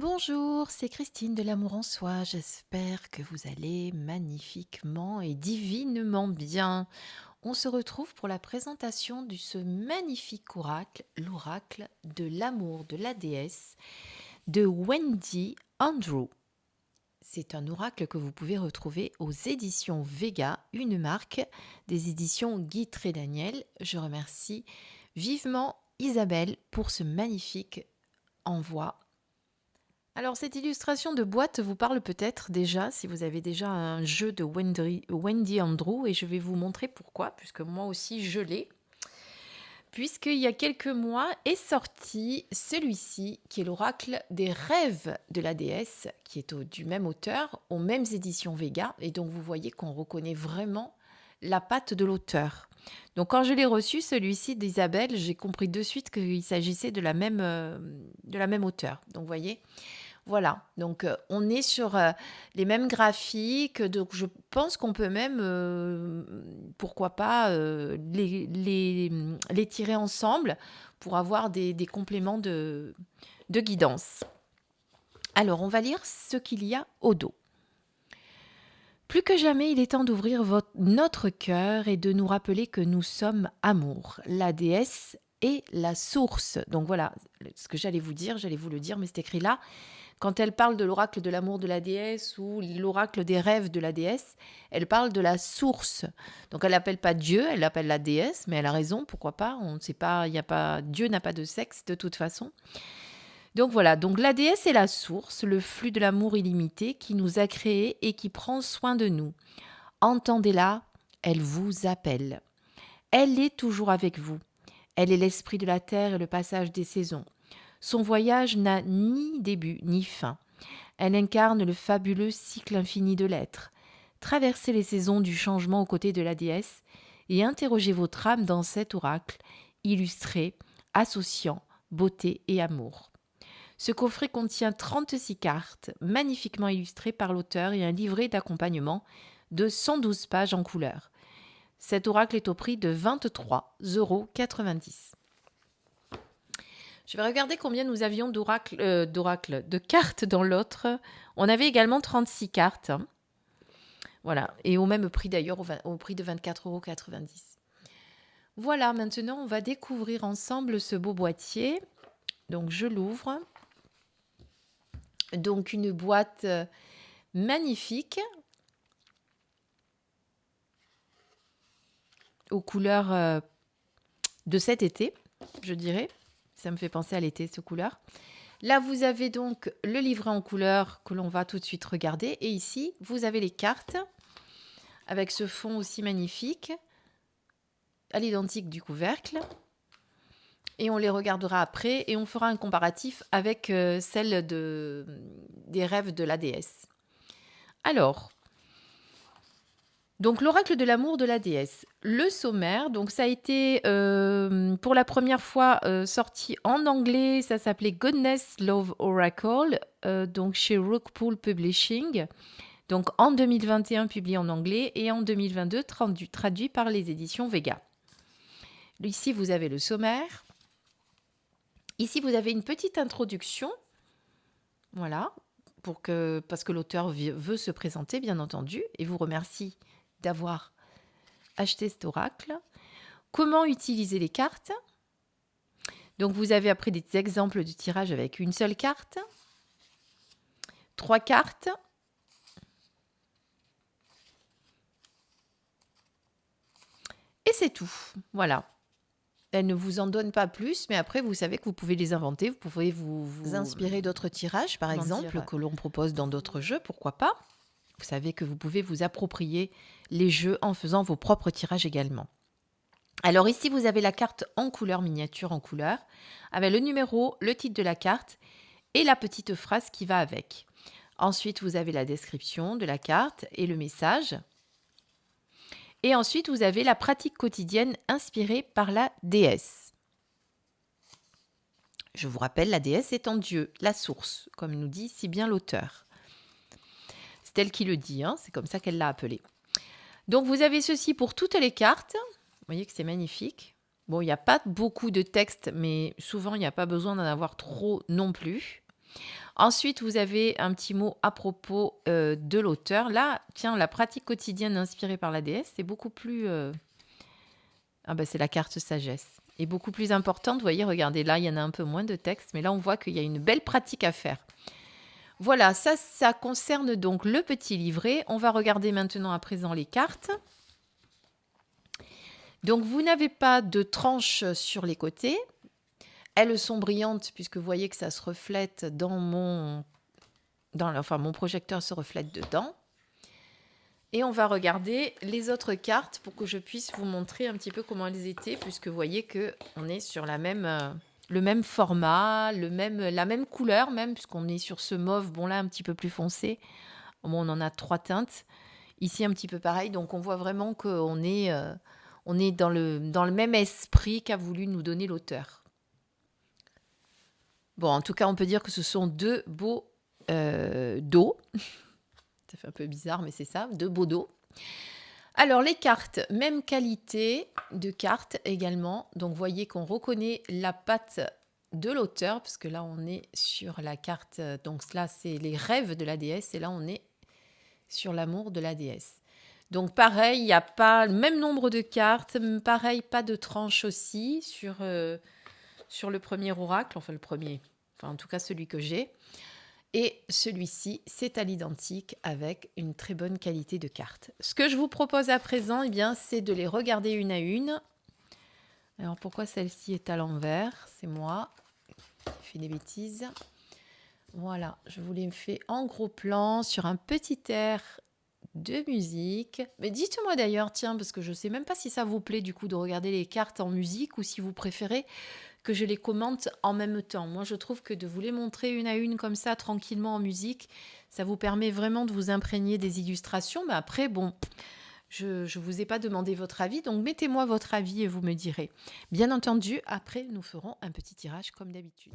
Bonjour, c'est Christine de l'Amour en Soi. J'espère que vous allez magnifiquement et divinement bien. On se retrouve pour la présentation de ce magnifique oracle, l'oracle de l'amour de la déesse de Wendy Andrew. C'est un oracle que vous pouvez retrouver aux éditions Vega, une marque des éditions Guy Trédaniel. Je remercie vivement Isabelle pour ce magnifique envoi. Alors, cette illustration de boîte vous parle peut-être déjà, si vous avez déjà un jeu de Wendy Andrew, et je vais vous montrer pourquoi, puisque moi aussi je l'ai. Puisqu'il y a quelques mois est sorti celui-ci, qui est l'oracle des rêves de la déesse, qui est du même auteur, aux mêmes éditions Vega, et donc vous voyez qu'on reconnaît vraiment la patte de l'auteur. Donc quand je l'ai reçu, celui-ci d'Isabelle, j'ai compris de suite qu'il s'agissait de la même auteure. Donc vous voyez, voilà, donc on est sur les mêmes graphiques, donc je pense qu'on peut même, pourquoi pas, les tirer ensemble pour avoir des compléments de guidance. Alors, on va lire ce qu'il y a au dos. Plus que jamais, il est temps d'ouvrir notre cœur et de nous rappeler que nous sommes amour. La déesse est la source. Donc voilà, ce que j'allais vous le dire, mais c'est écrit là. Quand elle parle de l'oracle de l'amour de la déesse ou l'oracle des rêves de la déesse, elle parle de la source. Donc elle l'appelle pas Dieu, elle l'appelle la déesse, mais elle a raison, pourquoi pas. On ne sait pas, il y a pas, Dieu n'a pas de sexe de toute façon. Donc voilà, donc la déesse est la source, le flux de l'amour illimité qui nous a créés et qui prend soin de nous. Entendez-la, elle vous appelle. Elle est toujours avec vous. Elle est l'esprit de la terre et le passage des saisons. Son voyage n'a ni début ni fin. Elle incarne le fabuleux cycle infini de l'être. Traversez les saisons du changement aux côtés de la déesse et interrogez votre âme dans cet oracle, illustré, associant beauté et amour. Ce coffret contient 36 cartes, magnifiquement illustrées par l'auteur et un livret d'accompagnement de 112 pages en couleur. Cet oracle est au prix de 23,90 €. Je vais regarder combien nous avions de cartes dans l'autre. On avait également 36 cartes. Voilà, et au même prix d'ailleurs, au prix de 24,90 €. Voilà, maintenant on va découvrir ensemble ce beau boîtier. Donc je l'ouvre. Donc une boîte magnifique aux couleurs de cet été, je dirais. Ça me fait penser à l'été, ces couleurs. Là, vous avez donc le livret en couleur que l'on va tout de suite regarder. Et ici, vous avez les cartes avec ce fond aussi magnifique, à l'identique du couvercle. Et on les regardera après et on fera un comparatif avec celle des rêves de la déesse. Alors, donc l'oracle de l'amour de la déesse. Le sommaire, donc ça a été pour la première fois sorti en anglais, ça s'appelait Goddess Love Oracle, donc chez Rockpool Publishing. Donc en 2021 publié en anglais et en 2022 traduit par les éditions Vega. Ici vous avez le sommaire. Ici vous avez une petite introduction. Voilà, parce que l'auteur veut se présenter bien entendu et vous remercie d'avoir acheté cet oracle. Comment utiliser les cartes? Donc vous avez après des exemples de tirage avec une seule carte, 3 cartes, et c'est tout. Voilà. Elle ne vous en donne pas plus, mais après vous savez que vous pouvez les inventer, vous pouvez vous inspirer d'autres tirages, par exemple, que l'on propose dans d'autres jeux, pourquoi pas. Vous savez que vous pouvez vous approprier les jeux en faisant vos propres tirages également. Alors ici, vous avez la carte en couleur, miniature en couleur, avec le numéro, le titre de la carte et la petite phrase qui va avec. Ensuite, vous avez la description de la carte et le message. Et ensuite, vous avez la pratique quotidienne inspirée par la déesse. Je vous rappelle, la déesse étant Dieu, la source, comme nous dit si bien l'auteur. C'est elle qui le dit, hein, c'est comme ça qu'elle l'a appelé. Donc vous avez ceci pour toutes les cartes. Vous voyez que c'est magnifique. Bon, il n'y a pas beaucoup de texte, mais souvent, il n'y a pas besoin d'en avoir trop non plus. Ensuite, vous avez un petit mot à propos de l'auteur. Là, tiens, la pratique quotidienne inspirée par la déesse, c'est beaucoup plus... Ah bah c'est la carte sagesse. Et beaucoup plus importante, vous voyez, regardez, là, il y en a un peu moins de texte, mais là, on voit qu'il y a une belle pratique à faire. Voilà, ça concerne donc le petit livret. On va regarder maintenant à présent les cartes. Donc, vous n'avez pas de tranches sur les côtés. Elles sont brillantes puisque vous voyez que ça se reflète mon projecteur se reflète dedans. Et on va regarder les autres cartes pour que je puisse vous montrer un petit peu comment elles étaient, puisque vous voyez qu'on est sur le même format, la même couleur même, puisqu'on est sur ce mauve, bon là un petit peu plus foncé. Bon, on en a 3 teintes. Ici un petit peu pareil, donc on voit vraiment qu'on est, on est dans le même esprit qu'a voulu nous donner l'auteur. Bon, en tout cas, on peut dire que ce sont 2 beaux dos. Ça fait un peu bizarre, mais c'est ça, 2 beaux dos. Alors, les cartes, même qualité de cartes également. Donc, vous voyez qu'on reconnaît la patte de l'auteur, parce que là, on est sur la carte. Donc, là, c'est les rêves de la déesse, et là, on est sur l'amour de la déesse. Donc, pareil, il n'y a pas le même nombre de cartes. Pareil, pas de tranche aussi sur le premier oracle. Enfin, en tout cas, celui que j'ai. Et celui-ci, c'est à l'identique avec une très bonne qualité de carte. Ce que je vous propose à présent, eh bien, c'est de les regarder une à une. Alors, pourquoi celle-ci est à l'envers? C'est moi qui fais des bêtises. Voilà, je vous l'ai fait en gros plan sur un petit air de musique. Mais dites-moi d'ailleurs, tiens, parce que je ne sais même pas si ça vous plaît du coup de regarder les cartes en musique ou si vous préférez que je les commente en même temps. Moi, je trouve que de vous les montrer une à une comme ça, tranquillement en musique, ça vous permet vraiment de vous imprégner des illustrations. Mais après, bon, je ne vous ai pas demandé votre avis, donc mettez-moi votre avis et vous me direz. Bien entendu, après, nous ferons un petit tirage comme d'habitude.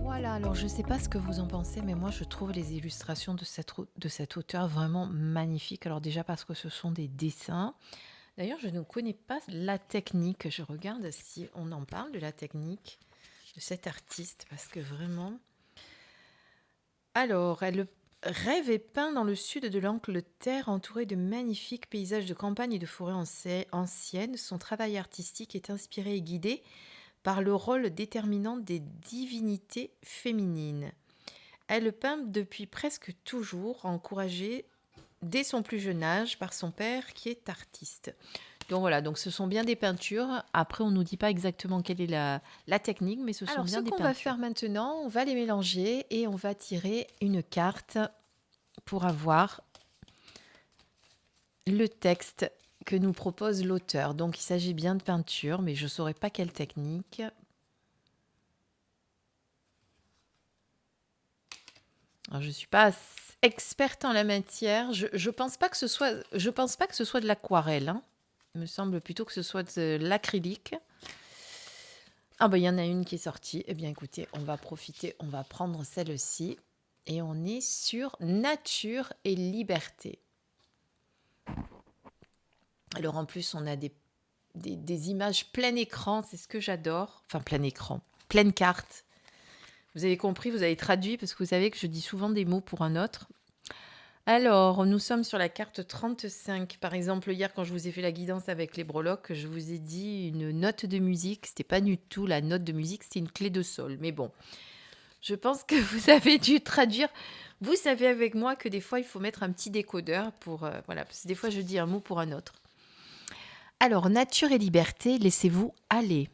Voilà, alors je ne sais pas ce que vous en pensez, mais moi je trouve les illustrations de cet auteur vraiment magnifiques. Alors déjà parce que ce sont des dessins, D'ailleurs, je ne connais pas la technique. Je regarde si on en parle de la technique de cet artiste, parce que vraiment... Alors, elle rêve est peint dans le sud de l'Angleterre, entouré de magnifiques paysages de campagne et de forêts anciennes. Son travail artistique est inspiré et guidé par le rôle déterminant des divinités féminines. Elle peint depuis presque toujours, encouragée dès son plus jeune âge par son père qui est artiste. Donc voilà, donc ce sont bien des peintures. Après, on ne nous dit pas exactement quelle est la technique, mais ce sont Alors, bien ce des qu'on va peintures. faire maintenant, on va les mélanger et on va tirer une carte pour avoir le texte que nous propose l'auteur. Donc, il s'agit bien de peinture, mais je ne saurais pas quelle technique. Alors, je ne suis pas experte en la matière. Je pense pas que ce soit, je pense pas que ce soit de l'aquarelle, hein. Il me semble plutôt que ce soit de l'acrylique. Ah ben, il y en a une qui est sortie. Eh bien, écoutez, on va profiter, on va prendre celle-ci. Et on est sur Nature et Liberté. Alors, en plus, on a des images plein écran. C'est ce que j'adore. Enfin, plein écran, pleine carte. Vous avez compris, vous avez traduit, parce que vous savez que je dis souvent des mots pour un autre. Alors, nous sommes sur la carte 35. Par exemple, hier, quand je vous ai fait la guidance avec les breloques, je vous ai dit une note de musique. C'était pas du tout la note de musique, c'était une clé de sol. Mais bon, je pense que vous avez dû traduire. Vous savez avec moi que des fois, il faut mettre un petit décodeur pour... voilà, parce que des fois, je dis un mot pour un autre. Alors, nature et liberté, laissez-vous aller.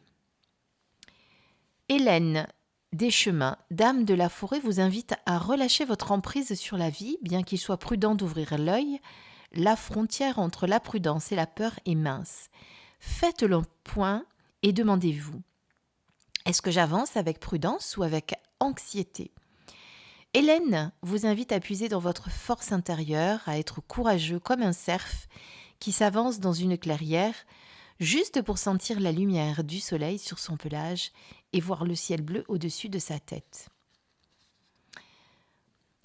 Hélène Deschemins, dame de la forêt, vous invite à relâcher votre emprise sur la vie, bien qu'il soit prudent d'ouvrir l'œil. La frontière entre la prudence et la peur est mince. Faites le point et demandez-vous, est-ce que j'avance avec prudence ou avec anxiété ? Hélène vous invite à puiser dans votre force intérieure, à être courageux comme un cerf qui s'avance dans une clairière, juste pour sentir la lumière du soleil sur son pelage et voir le ciel bleu au-dessus de sa tête.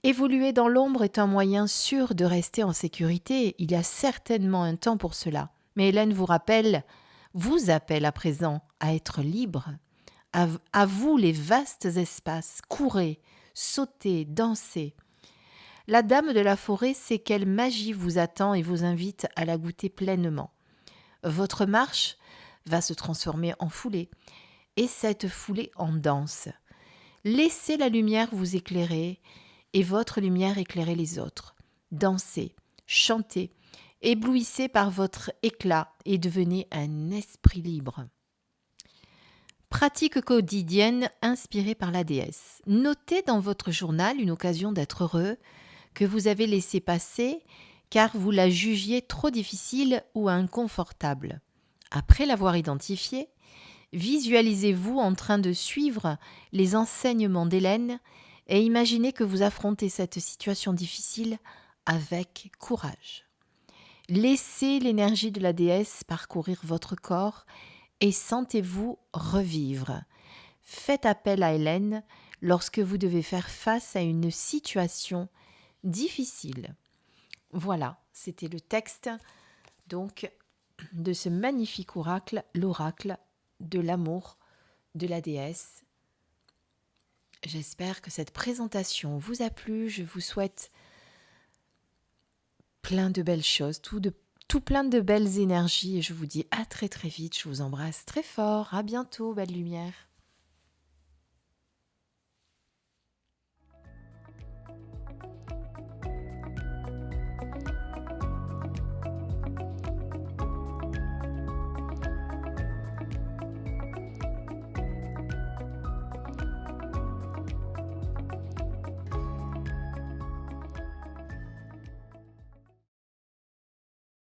Évoluer dans l'ombre est un moyen sûr de rester en sécurité. Il y a certainement un temps pour cela. Mais Hélène vous appelle à présent à être libre. À vous les vastes espaces. Courez, sautez, dansez. La dame de la forêt sait quelle magie vous attend et vous invite à la goûter pleinement. Votre marche va se transformer en foulée, et cette foulée en danse. Laissez la lumière vous éclairer, et votre lumière éclairer les autres. Dansez, chantez, éblouissez par votre éclat et devenez un esprit libre. Pratique quotidienne inspirée par la déesse. Notez dans votre journal une occasion d'être heureux que vous avez laissé passer car vous la jugiez trop difficile ou inconfortable. Après l'avoir identifiée, visualisez-vous en train de suivre les enseignements d'Hélène et imaginez que vous affrontez cette situation difficile avec courage. Laissez l'énergie de la déesse parcourir votre corps et sentez-vous revivre. Faites appel à Hélène lorsque vous devez faire face à une situation difficile. Voilà, c'était le texte donc de ce magnifique oracle, l'oracle de l'amour de la déesse. J'espère que cette présentation vous a plu. Je vous souhaite plein de belles choses, tout plein de belles énergies et je vous dis à très très vite. Je vous embrasse très fort. À bientôt, belle lumière.